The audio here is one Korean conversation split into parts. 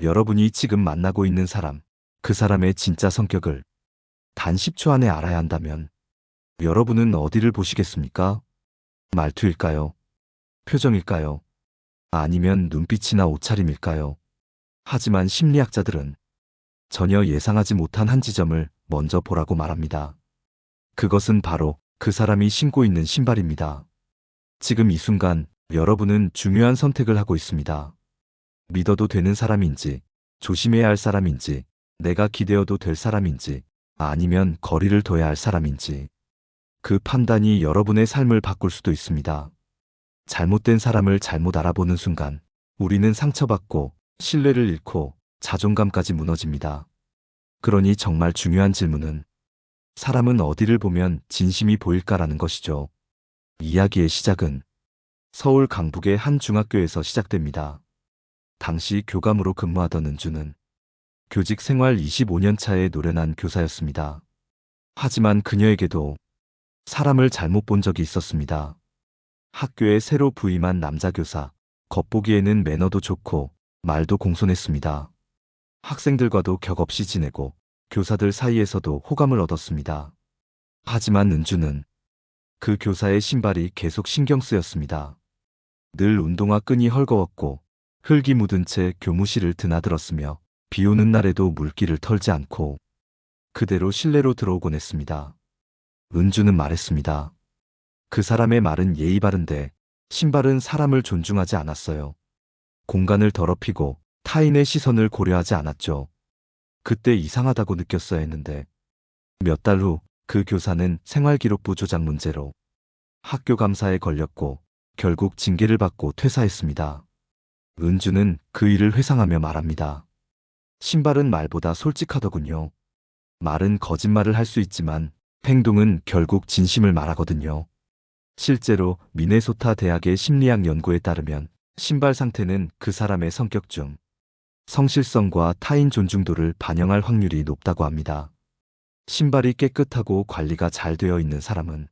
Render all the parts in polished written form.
여러분이 지금 만나고 있는 사람, 그 사람의 진짜 성격을 단 10초 안에 알아야 한다면 여러분은 어디를 보시겠습니까? 말투일까요? 표정일까요? 아니면 눈빛이나 옷차림일까요? 하지만 심리학자들은 전혀 예상하지 못한 한 지점을 먼저 보라고 말합니다. 그것은 바로 그 사람이 신고 있는 신발입니다. 지금 이 순간 여러분은 중요한 선택을 하고 있습니다. 믿어도 되는 사람인지, 조심해야 할 사람인지, 내가 기대어도 될 사람인지, 아니면 거리를 둬야 할 사람인지. 그 판단이 여러분의 삶을 바꿀 수도 있습니다. 잘못된 사람을 잘못 알아보는 순간 우리는 상처받고 신뢰를 잃고 자존감까지 무너집니다. 그러니 정말 중요한 질문은 사람은 어디를 보면 진심이 보일까라는 것이죠. 이야기의 시작은 서울 강북의 한 중학교에서 시작됩니다. 당시 교감으로 근무하던 은주는 교직 생활 25년 차의 노련한 교사였습니다. 하지만 그녀에게도 사람을 잘못 본 적이 있었습니다. 학교에 새로 부임한 남자 교사, 겉보기에는 매너도 좋고 말도 공손했습니다. 학생들과도 격없이 지내고 교사들 사이에서도 호감을 얻었습니다. 하지만 은주는 그 교사의 신발이 계속 신경 쓰였습니다. 늘 운동화 끈이 헐거웠고 흙이 묻은 채 교무실을 드나들었으며 비 오는 날에도 물기를 털지 않고 그대로 실내로 들어오곤 했습니다. 은주는 말했습니다. 그 사람의 말은 예의 바른데 신발은 사람을 존중하지 않았어요. 공간을 더럽히고 타인의 시선을 고려하지 않았죠. 그때 이상하다고 느꼈어야 했는데 몇 달 후 그 교사는 생활기록부 조작 문제로 학교 감사에 걸렸고 결국 징계를 받고 퇴사했습니다. 은주는 그 일을 회상하며 말합니다. 신발은 말보다 솔직하더군요. 말은 거짓말을 할 수 있지만 행동은 결국 진심을 말하거든요. 실제로 미네소타 대학의 심리학 연구에 따르면 신발 상태는 그 사람의 성격 중 성실성과 타인 존중도를 반영할 확률이 높다고 합니다. 신발이 깨끗하고 관리가 잘 되어 있는 사람은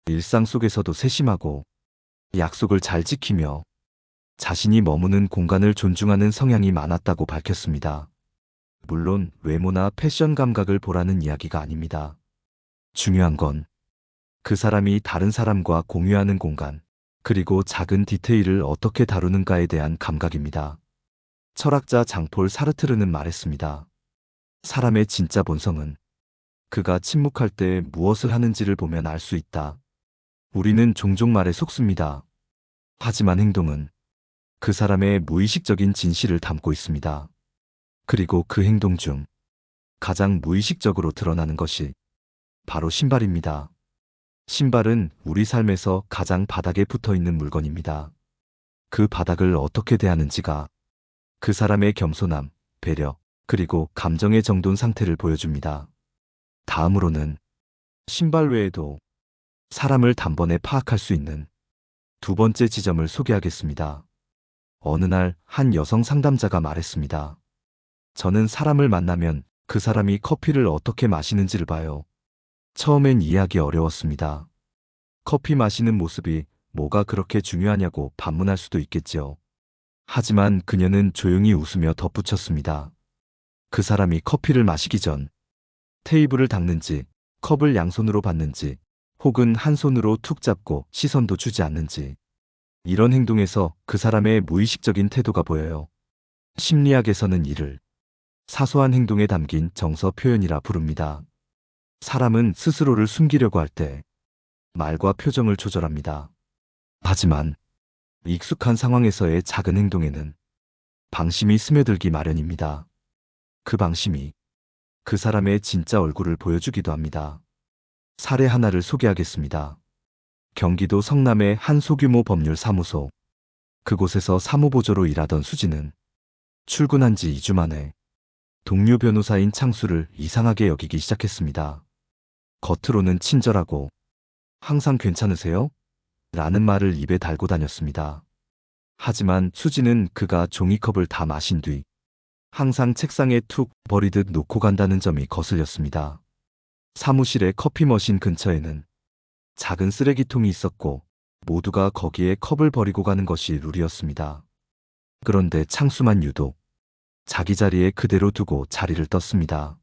일상 속에서도 세심하고 약속을 잘 지키며 자신이 머무는 공간을 존중하는 성향이 많았다고 밝혔습니다. 물론 외모나 패션 감각을 보라는 이야기가 아닙니다. 중요한 건 그 사람이 다른 사람과 공유하는 공간, 그리고 작은 디테일을 어떻게 다루는가에 대한 감각입니다. 철학자 장폴 사르트르는 말했습니다. 사람의 진짜 본성은 그가 침묵할 때 무엇을 하는지를 보면 알 수 있다. 우리는 종종 말에 속습니다. 하지만 행동은 그 사람의 무의식적인 진실을 담고 있습니다. 그리고 그 행동 중 가장 무의식적으로 드러나는 것이 바로 신발입니다. 신발은 우리 삶에서 가장 바닥에 붙어 있는 물건입니다. 그 바닥을 어떻게 대하는지가 그 사람의 겸손함, 배려, 그리고 감정의 정돈 상태를 보여줍니다. 다음으로는 신발 외에도 사람을 단번에 파악할 수 있는 두 번째 지점을 소개하겠습니다. 어느 날 한 여성 상담자가 말했습니다. 저는 사람을 만나면 그 사람이 커피를 어떻게 마시는지를 봐요. 처음엔 이해하기 어려웠습니다. 커피 마시는 모습이 뭐가 그렇게 중요하냐고 반문할 수도 있겠지요. 하지만 그녀는 조용히 웃으며 덧붙였습니다. 그 사람이 커피를 마시기 전 테이블을 닦는지, 컵을 양손으로 받는지, 혹은 한 손으로 툭 잡고 시선도 주지 않는지. 이런 행동에서 그 사람의 무의식적인 태도가 보여요. 심리학에서는 이를 사소한 행동에 담긴 정서 표현이라 부릅니다. 사람은 스스로를 숨기려고 할 때 말과 표정을 조절합니다. 하지만 익숙한 상황에서의 작은 행동에는 방심이 스며들기 마련입니다. 그 방심이 그 사람의 진짜 얼굴을 보여주기도 합니다. 사례 하나를 소개하겠습니다. 경기도 성남의 한 소규모 법률 사무소. 그곳에서 사무보조로 일하던 수지는 출근한 지 2주 만에 동료 변호사인 창수를 이상하게 여기기 시작했습니다. 겉으로는 친절하고 항상 괜찮으세요? 라는 말을 입에 달고 다녔습니다. 하지만 수지는 그가 종이컵을 다 마신 뒤 항상 책상에 툭 버리듯 놓고 간다는 점이 거슬렸습니다. 사무실의 커피 머신 근처에는 작은 쓰레기통이 있었고 모두가 거기에 컵을 버리고 가는 것이 룰이었습니다. 그런데 창수만 유독 자기 자리에 그대로 두고 자리를 떴습니다.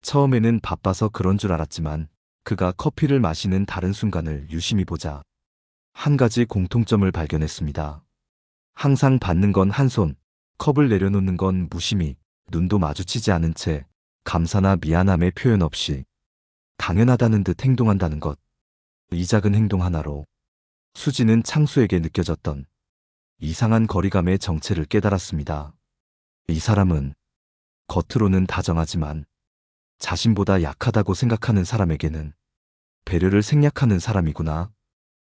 처음에는 바빠서 그런 줄 알았지만 그가 커피를 마시는 다른 순간을 유심히 보자 한 가지 공통점을 발견했습니다. 항상 받는 건 한 손, 컵을 내려놓는 건 무심히, 눈도 마주치지 않은 채 감사나 미안함의 표현 없이 당연하다는 듯 행동한다는 것. 이 작은 행동 하나로 수지는 창수에게 느껴졌던 이상한 거리감의 정체를 깨달았습니다. 이 사람은 겉으로는 다정하지만 자신보다 약하다고 생각하는 사람에게는 배려를 생략하는 사람이구나.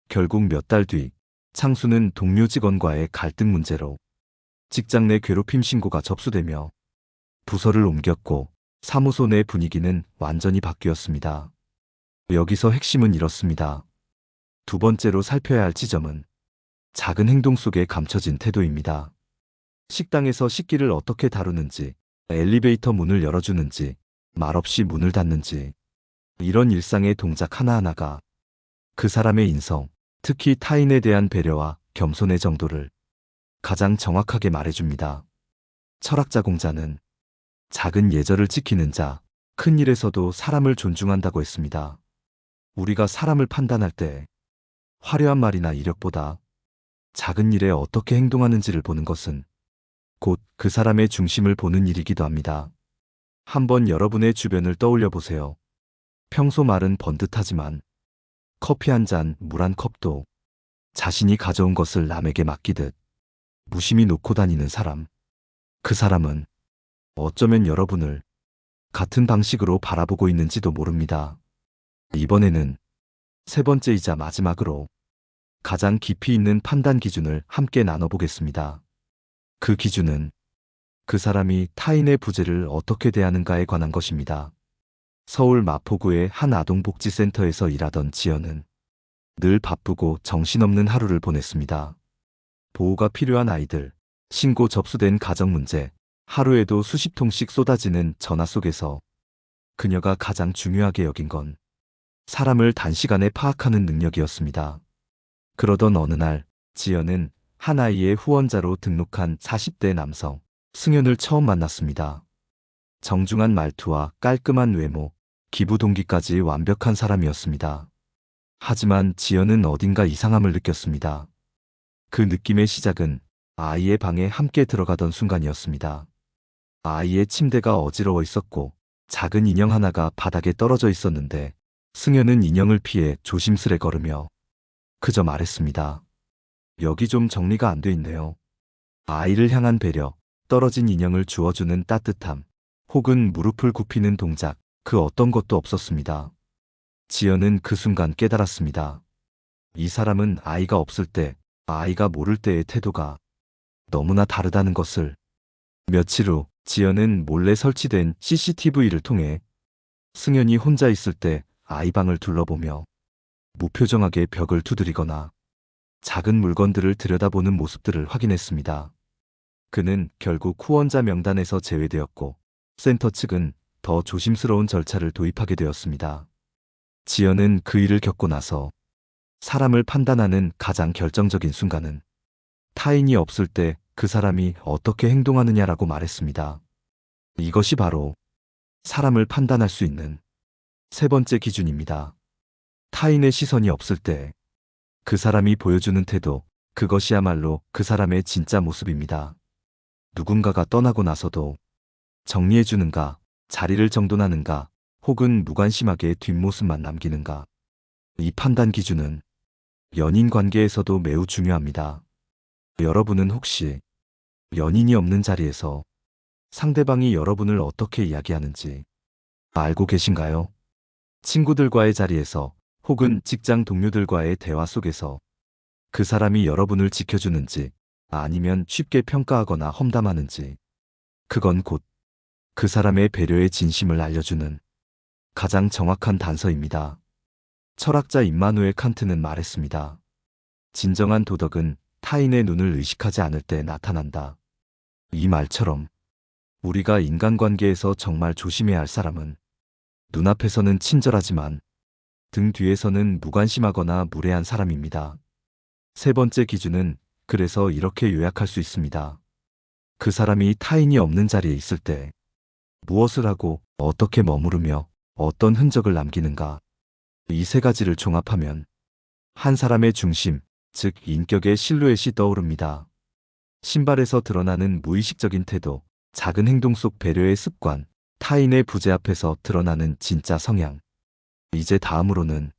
결국 몇 달 뒤 창수는 동료 직원과의 갈등 문제로 직장 내 괴롭힘 신고가 접수되며 부서를 옮겼고 사무소 내 분위기는 완전히 바뀌었습니다. 여기서 핵심은 이렇습니다. 두 번째로 살펴야 할 지점은 작은 행동 속에 감춰진 태도입니다. 식당에서 식기를 어떻게 다루는지, 엘리베이터 문을 열어주는지, 말없이 문을 닫는지, 이런 일상의 동작 하나하나가 그 사람의 인성, 특히 타인에 대한 배려와 겸손의 정도를 가장 정확하게 말해줍니다. 철학자 공자는 작은 예절을 지키는 자, 큰 일에서도 사람을 존중한다고 했습니다. 우리가 사람을 판단할 때 화려한 말이나 이력보다 작은 일에 어떻게 행동하는지를 보는 것은 곧 그 사람의 중심을 보는 일이기도 합니다. 한번 여러분의 주변을 떠올려 보세요. 평소 말은 번듯하지만 커피 한 잔, 물 한 컵도 자신이 가져온 것을 남에게 맡기듯 무심히 놓고 다니는 사람. 그 사람은 어쩌면 여러분을 같은 방식으로 바라보고 있는지도 모릅니다. 이번에는 세 번째이자 마지막으로 가장 깊이 있는 판단 기준을 함께 나눠보겠습니다. 그 기준은 그 사람이 타인의 부재를 어떻게 대하는가에 관한 것입니다. 서울 마포구의 한 아동복지센터에서 일하던 지연은 늘 바쁘고 정신없는 하루를 보냈습니다. 보호가 필요한 아이들, 신고 접수된 가정 문제, 하루에도 수십 통씩 쏟아지는 전화 속에서 그녀가 가장 중요하게 여긴 건 사람을 단시간에 파악하는 능력이었습니다. 그러던 어느 날 지연은 한 아이의 후원자로 등록한 40대 남성 승현을 처음 만났습니다. 정중한 말투와 깔끔한 외모, 기부 동기까지 완벽한 사람이었습니다. 하지만 지연은 어딘가 이상함을 느꼈습니다. 그 느낌의 시작은 아이의 방에 함께 들어가던 순간이었습니다. 아이의 침대가 어지러워 있었고 작은 인형 하나가 바닥에 떨어져 있었는데 승현은 인형을 피해 조심스레 걸으며 그저 말했습니다. 여기 좀 정리가 안 돼 있네요. 아이를 향한 배려, 떨어진 인형을 주워주는 따뜻함, 혹은 무릎을 굽히는 동작, 그 어떤 것도 없었습니다. 지연은 그 순간 깨달았습니다. 이 사람은 아이가 없을 때, 아이가 모를 때의 태도가 너무나 다르다는 것을. 며칠 후 지연은 몰래 설치된 CCTV를 통해 승현이 혼자 있을 때 아이 방을 둘러보며 무표정하게 벽을 두드리거나 작은 물건들을 들여다보는 모습들을 확인했습니다. 그는 결국 후원자 명단에서 제외되었고 센터 측은 더 조심스러운 절차를 도입하게 되었습니다. 지연은 그 일을 겪고 나서 사람을 판단하는 가장 결정적인 순간은 타인이 없을 때 그 사람이 어떻게 행동하느냐라고 말했습니다. 이것이 바로 사람을 판단할 수 있는 세 번째 기준입니다. 타인의 시선이 없을 때 그 사람이 보여주는 태도, 그것이야말로 그 사람의 진짜 모습입니다. 누군가가 떠나고 나서도 정리해주는가, 자리를 정돈하는가, 혹은 무관심하게 뒷모습만 남기는가. 이 판단 기준은 연인 관계에서도 매우 중요합니다. 여러분은 혹시 연인이 없는 자리에서 상대방이 여러분을 어떻게 이야기하는지 알고 계신가요? 친구들과의 자리에서 혹은 직장 동료들과의 대화 속에서 그 사람이 여러분을 지켜주는지 아니면 쉽게 평가하거나 험담하는지, 그건 곧 그 사람의 배려의 진심을 알려주는 가장 정확한 단서입니다. 철학자 임마누엘 칸트는 말했습니다. 진정한 도덕은 타인의 눈을 의식하지 않을 때 나타난다. 이 말처럼 우리가 인간관계에서 정말 조심해야 할 사람은 눈앞에서는 친절하지만 등 뒤에서는 무관심하거나 무례한 사람입니다. 세 번째 기준은 그래서 이렇게 요약할 수 있습니다. 그 사람이 타인이 없는 자리에 있을 때 무엇을 하고 어떻게 머무르며 어떤 흔적을 남기는가. 이 세 가지를 종합하면 한 사람의 중심, 즉 인격의 실루엣이 떠오릅니다. 신발에서 드러나는 무의식적인 태도, 작은 행동 속 배려의 습관, 타인의 부재 앞에서 드러나는 진짜 성향. 이제 다음으로는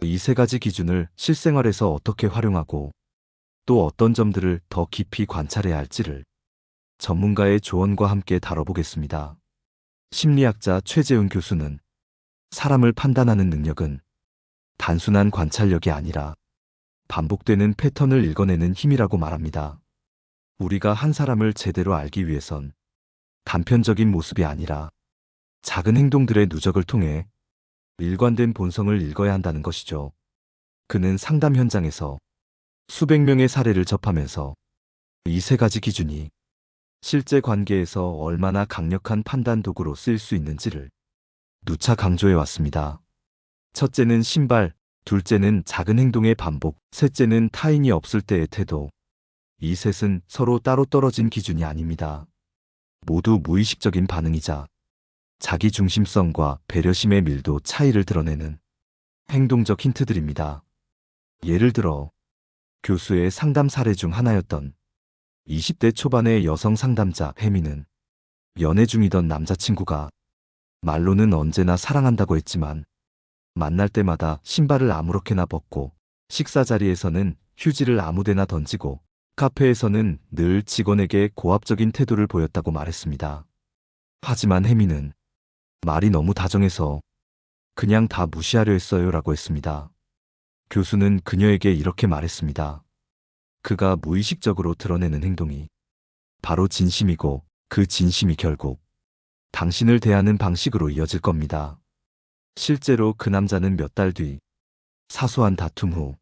이 세 가지 기준을 실생활에서 어떻게 활용하고 또 어떤 점들을 더 깊이 관찰해야 할지를 전문가의 조언과 함께 다뤄보겠습니다. 심리학자 최재훈 교수는 사람을 판단하는 능력은 단순한 관찰력이 아니라 반복되는 패턴을 읽어내는 힘이라고 말합니다. 우리가 한 사람을 제대로 알기 위해선 단편적인 모습이 아니라 작은 행동들의 누적을 통해 일관된 본성을 읽어야 한다는 것이죠. 그는 상담 현장에서 수백 명의 사례를 접하면서 이 세 가지 기준이 실제 관계에서 얼마나 강력한 판단 도구로 쓰일 수 있는지를 누차 강조해 왔습니다. 첫째는 신발, 둘째는 작은 행동의 반복, 셋째는 타인이 없을 때의 태도. 이 셋은 서로 따로 떨어진 기준이 아닙니다. 모두 무의식적인 반응이자 자기 중심성과 배려심의 밀도 차이를 드러내는 행동적 힌트들입니다. 예를 들어 교수의 상담 사례 중 하나였던 20대 초반의 여성 상담자 혜미는 연애 중이던 남자친구가 말로는 언제나 사랑한다고 했지만 만날 때마다 신발을 아무렇게나 벗고 식사 자리에서는 휴지를 아무데나 던지고 카페에서는 늘 직원에게 고압적인 태도를 보였다고 말했습니다. 하지만 혜미는 말이 너무 다정해서 그냥 다 무시하려 했어요라고 했습니다. 교수는 그녀에게 이렇게 말했습니다. 그가 무의식적으로 드러내는 행동이 바로 진심이고 그 진심이 결국 당신을 대하는 방식으로 이어질 겁니다. 실제로 그 남자는 몇 달 뒤 사소한 다툼 후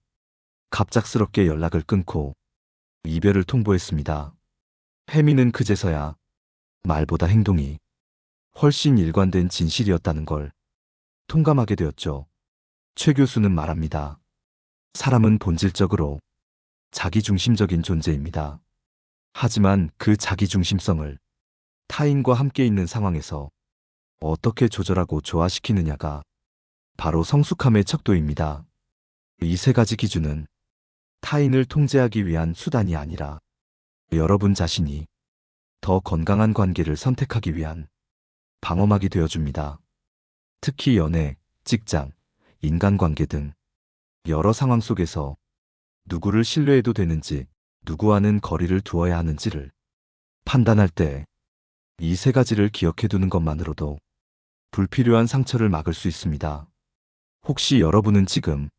갑작스럽게 연락을 끊고 이별을 통보했습니다. 혜미는 그제서야 말보다 행동이 훨씬 일관된 진실이었다는 걸 통감하게 되었죠. 최 교수는 말합니다. 사람은 본질적으로 자기중심적인 존재입니다. 하지만 그 자기중심성을 타인과 함께 있는 상황에서 어떻게 조절하고 조화시키느냐가 바로 성숙함의 척도입니다. 이 세 가지 기준은 타인을 통제하기 위한 수단이 아니라 여러분 자신이 더 건강한 관계를 선택하기 위한 방어막이 되어줍니다. 특히 연애, 직장, 인간관계 등 여러 상황 속에서 누구를 신뢰해도 되는지, 누구와는 거리를 두어야 하는지를 판단할 때 이 세 가지를 기억해 두는 것만으로도 불필요한 상처를 막을 수 있습니다. 혹시 여러분은 지금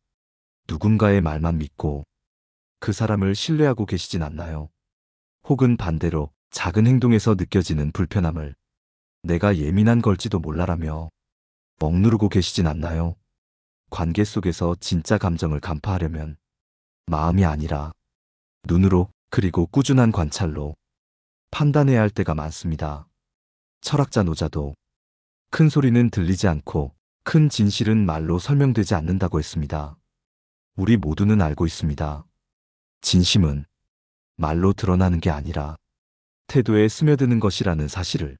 누군가의 말만 믿고 그 사람을 신뢰하고 계시진 않나요? 혹은 반대로 작은 행동에서 느껴지는 불편함을 내가 예민한 걸지도 몰라라며 억누르고 계시진 않나요? 관계 속에서 진짜 감정을 간파하려면 마음이 아니라 눈으로 그리고 꾸준한 관찰로 판단해야 할 때가 많습니다. 철학자 노자도 큰 소리는 들리지 않고 큰 진실은 말로 설명되지 않는다고 했습니다. 우리 모두는 알고 있습니다. 진심은 말로 드러나는 게 아니라 태도에 스며드는 것이라는 사실을.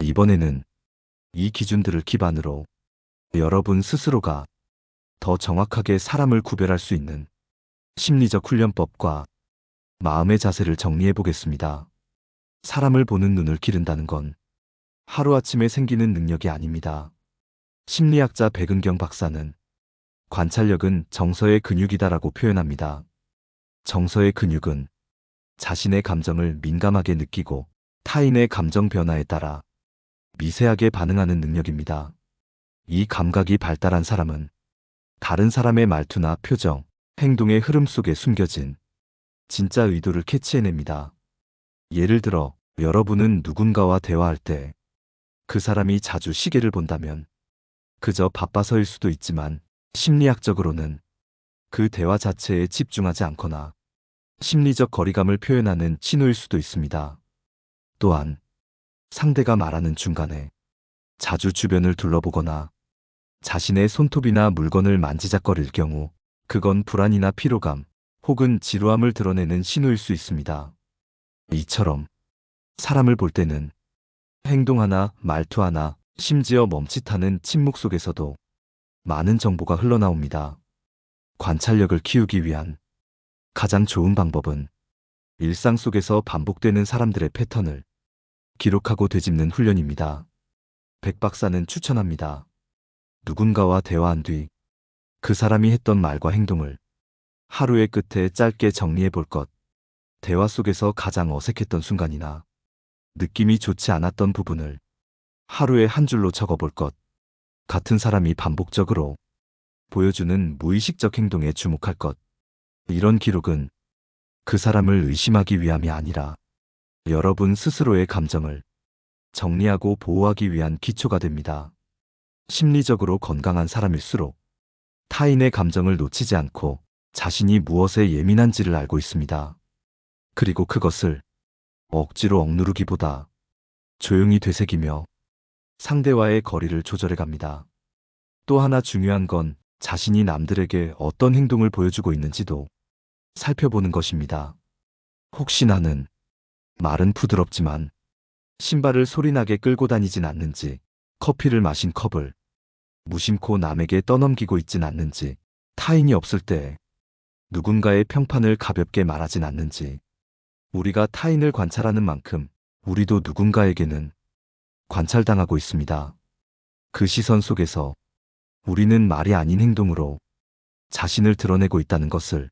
이번에는 이 기준들을 기반으로 여러분 스스로가 더 정확하게 사람을 구별할 수 있는 심리적 훈련법과 마음의 자세를 정리해 보겠습니다. 사람을 보는 눈을 기른다는 건 하루아침에 생기는 능력이 아닙니다. 심리학자 백은경 박사는 관찰력은 정서의 근육이다라고 표현합니다. 정서의 근육은 자신의 감정을 민감하게 느끼고 타인의 감정 변화에 따라 미세하게 반응하는 능력입니다. 이 감각이 발달한 사람은 다른 사람의 말투나 표정, 행동의 흐름 속에 숨겨진 진짜 의도를 캐치해냅니다. 예를 들어 여러분은 누군가와 대화할 때 그 사람이 자주 시계를 본다면 그저 바빠서일 수도 있지만 심리학적으로는 그 대화 자체에 집중하지 않거나 심리적 거리감을 표현하는 신호일 수도 있습니다. 또한 상대가 말하는 중간에 자주 주변을 둘러보거나 자신의 손톱이나 물건을 만지작거릴 경우 그건 불안이나 피로감 혹은 지루함을 드러내는 신호일 수 있습니다. 이처럼 사람을 볼 때는 행동 하나, 말투 하나, 심지어 멈칫하는 침묵 속에서도 많은 정보가 흘러나옵니다. 관찰력을 키우기 위한 가장 좋은 방법은 일상 속에서 반복되는 사람들의 패턴을 기록하고 되짚는 훈련입니다. 백 박사는 추천합니다. 누군가와 대화한 뒤 그 사람이 했던 말과 행동을 하루의 끝에 짧게 정리해 볼 것. 대화 속에서 가장 어색했던 순간이나 느낌이 좋지 않았던 부분을 하루에 한 줄로 적어볼 것. 같은 사람이 반복적으로 보여주는 무의식적 행동에 주목할 것. 이런 기록은 그 사람을 의심하기 위함이 아니라 여러분 스스로의 감정을 정리하고 보호하기 위한 기초가 됩니다. 심리적으로 건강한 사람일수록 타인의 감정을 놓치지 않고 자신이 무엇에 예민한지를 알고 있습니다. 그리고 그것을 억지로 억누르기보다 조용히 되새기며 상대와의 거리를 조절해 갑니다. 또 하나 중요한 건 자신이 남들에게 어떤 행동을 보여주고 있는지도 살펴보는 것입니다. 혹시 나는 말은 부드럽지만 신발을 소리나게 끌고 다니진 않는지, 커피를 마신 컵을 무심코 남에게 떠넘기고 있진 않는지, 타인이 없을 때 누군가의 평판을 가볍게 말하진 않는지. 우리가 타인을 관찰하는 만큼 우리도 누군가에게는 관찰당하고 있습니다. 그 시선 속에서 우리는 말이 아닌 행동으로 자신을 드러내고 있다는 것을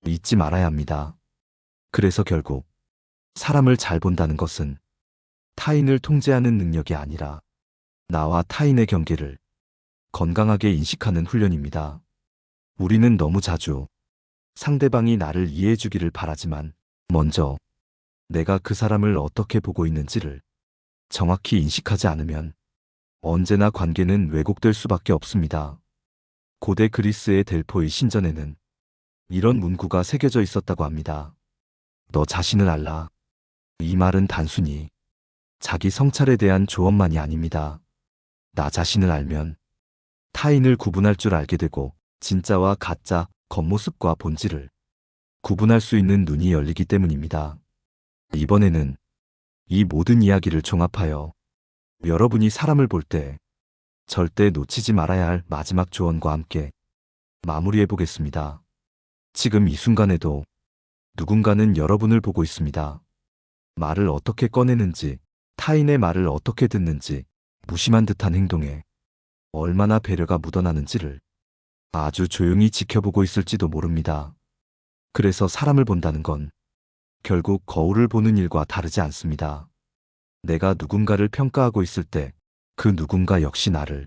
잊지 말아야 합니다. 그래서 결국 사람을 잘 본다는 것은 타인을 통제하는 능력이 아니라 나와 타인의 경계를 건강하게 인식하는 훈련입니다. 우리는 너무 자주 상대방이 나를 이해해 주기를 바라지만 먼저 내가 그 사람을 어떻게 보고 있는지를 정확히 인식하지 않으면 언제나 관계는 왜곡될 수밖에 없습니다. 고대 그리스의 델포이 신전에는 이런 문구가 새겨져 있었다고 합니다. 너 자신을 알라. 이 말은 단순히 자기 성찰에 대한 조언만이 아닙니다. 나 자신을 알면 타인을 구분할 줄 알게 되고 진짜와 가짜, 겉모습과 본질을 구분할 수 있는 눈이 열리기 때문입니다. 이번에는 이 모든 이야기를 종합하여 여러분이 사람을 볼 때 절대 놓치지 말아야 할 마지막 조언과 함께 마무리해 보겠습니다. 지금 이 순간에도 누군가는 여러분을 보고 있습니다. 말을 어떻게 꺼내는지, 타인의 말을 어떻게 듣는지, 무심한 듯한 행동에 얼마나 배려가 묻어나는지를 아주 조용히 지켜보고 있을지도 모릅니다. 그래서 사람을 본다는 건 결국 거울을 보는 일과 다르지 않습니다. 내가 누군가를 평가하고 있을 때 그 누군가 역시 나를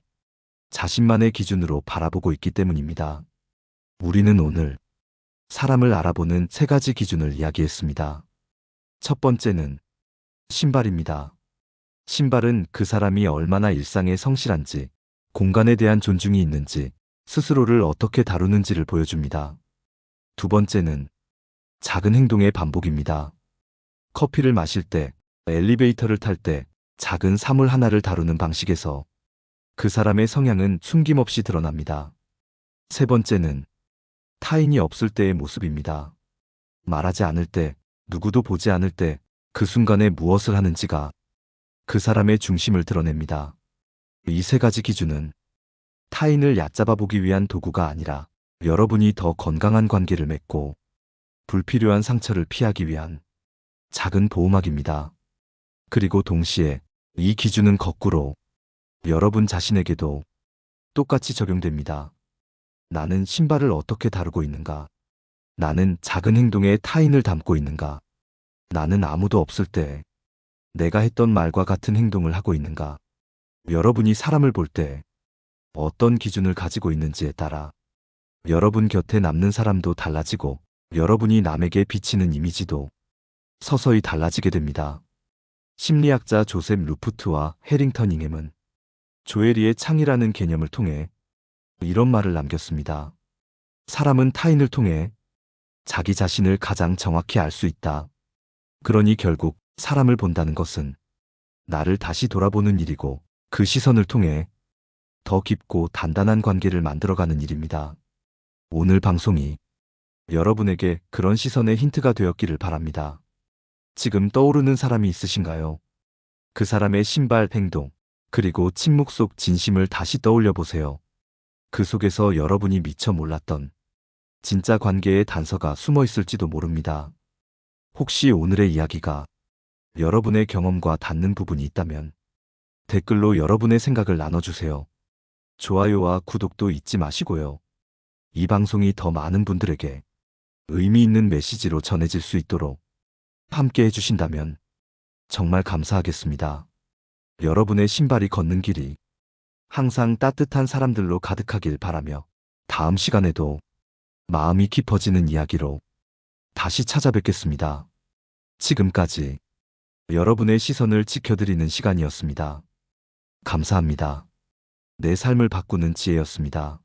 자신만의 기준으로 바라보고 있기 때문입니다. 우리는 오늘 사람을 알아보는 세 가지 기준을 이야기했습니다. 첫 번째는 신발입니다. 신발은 그 사람이 얼마나 일상에 성실한지, 공간에 대한 존중이 있는지, 스스로를 어떻게 다루는지를 보여줍니다. 두 번째는 작은 행동의 반복입니다. 커피를 마실 때, 엘리베이터를 탈 때, 작은 사물 하나를 다루는 방식에서 그 사람의 성향은 숨김없이 드러납니다. 세 번째는 타인이 없을 때의 모습입니다. 말하지 않을 때, 누구도 보지 않을 때 그 순간에 무엇을 하는지가 그 사람의 중심을 드러냅니다. 이 세 가지 기준은 타인을 얕잡아 보기 위한 도구가 아니라 여러분이 더 건강한 관계를 맺고 불필요한 상처를 피하기 위한 작은 보호막입니다. 그리고 동시에 이 기준은 거꾸로 여러분 자신에게도 똑같이 적용됩니다. 나는 신발을 어떻게 다루고 있는가? 나는 작은 행동에 타인을 담고 있는가? 나는 아무도 없을 때 내가 했던 말과 같은 행동을 하고 있는가? 여러분이 사람을 볼 때 어떤 기준을 가지고 있는지에 따라 여러분 곁에 남는 사람도 달라지고 여러분이 남에게 비치는 이미지도 서서히 달라지게 됩니다. 심리학자 조셉 루프트와 해링턴 잉햄은 조에리의 창이라는 개념을 통해 이런 말을 남겼습니다. 사람은 타인을 통해 자기 자신을 가장 정확히 알 수 있다. 그러니 결국 사람을 본다는 것은 나를 다시 돌아보는 일이고 그 시선을 통해 더 깊고 단단한 관계를 만들어가는 일입니다. 오늘 방송이 여러분에게 그런 시선의 힌트가 되었기를 바랍니다. 지금 떠오르는 사람이 있으신가요? 그 사람의 신발, 행동, 그리고 침묵 속 진심을 다시 떠올려 보세요. 그 속에서 여러분이 미처 몰랐던 진짜 관계의 단서가 숨어 있을지도 모릅니다. 혹시 오늘의 이야기가 여러분의 경험과 닿는 부분이 있다면 댓글로 여러분의 생각을 나눠주세요. 좋아요와 구독도 잊지 마시고요. 이 방송이 더 많은 분들에게 의미 있는 메시지로 전해질 수 있도록 함께 해주신다면 정말 감사하겠습니다. 여러분의 신발이 걷는 길이 항상 따뜻한 사람들로 가득하길 바라며 다음 시간에도 마음이 깊어지는 이야기로 다시 찾아뵙겠습니다. 지금까지 여러분의 시선을 지켜드리는 시간이었습니다. 감사합니다. 내 삶을 바꾸는 지혜였습니다.